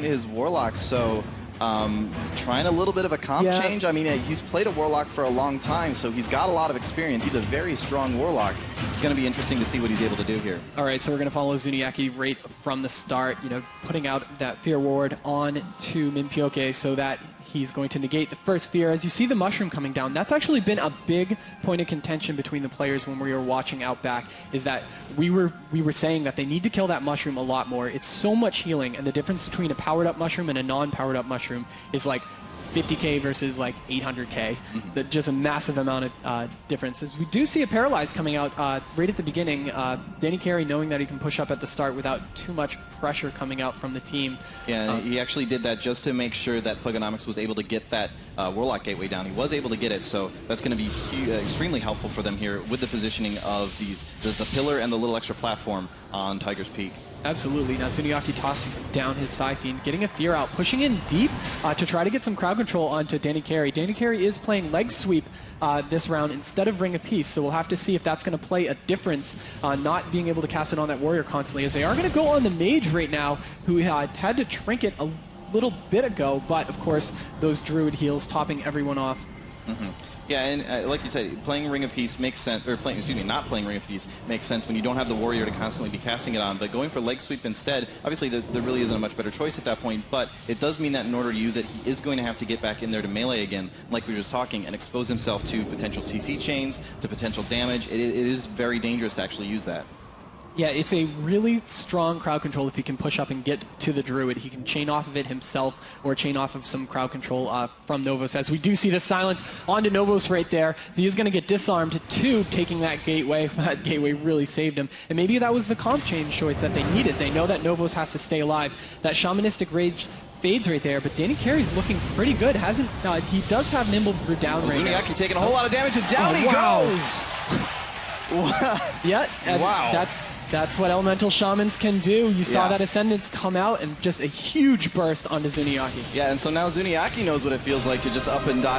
behind his Warlock, so trying a little bit of a comp change. I mean, he's played a Warlock for a long time, so he's got a lot of experience. He's a very strong Warlock. It's going to be interesting to see what he's able to do here. All right, so we're going to follow Zuniaki right from the start, you know, putting out that Fear Ward on to Minpyoke so that he's going to negate the first Fear. As you see the Mushroom coming down, that's actually been a big point of contention between the players when we were watching out back, is that we were saying that they need to kill that Mushroom a lot more. It's so much healing, and the difference between a powered up Mushroom and a non-powered up Mushroom is like 50k versus like 800k. Just a massive amount of differences. We do see a Paralyze coming out right at the beginning. Danny Carey knowing that he can push up at the start without too much pressure coming out from the team. Yeah, he actually did that just to make sure that Plugonomics was able to get that Warlock gateway down. He was able to get it, so that's going to be extremely helpful for them here with the positioning of these the pillar and the little extra platform on Tiger's Peak. Absolutely. Now Zuniaki tossing down his Siphene, getting a Fear out, pushing in deep to try to get some crowd control onto Danny Carey. Danny Carey is playing leg sweep this round instead of Ring of Peace, so we'll have to see if that's going to play a difference, not being able to cast it on that Warrior constantly, as they are going to go on the Mage right now, who had to trinket a little bit ago, but of course those Druid heals topping everyone off. Yeah, and like you said, playing Ring of Peace makes sense, or not playing Ring of Peace makes sense when you don't have the Warrior to constantly be casting it on, but going for Leg Sweep instead, obviously there really isn't a much better choice at that point, but it does mean that in order to use it, he is going to have to get back in there to melee again, like we were just talking, and expose himself to potential CC chains, to potential damage. It is very dangerous to actually use that. Yeah, it's a really strong crowd control if he can push up and get to the Druid. He can chain off of it himself or chain off of some crowd control from Novos. As we do see the silence onto Novos right there. He is going to get disarmed too, taking that gateway. That gateway really saved him. And maybe that was the comp change choice that they needed. They know that Novos has to stay alive. That Shamanistic Rage fades right there, but Danny Carey's looking pretty good. He does have Nimble Brew down right now. Zuniaki taking a whole lot of damage, and down he goes! Yeah, wow. That's what Elemental Shamans can do. You saw that Ascendance come out and just a huge burst onto Zuniaki. Yeah, and so now Zuniaki knows what it feels like to just up and dive.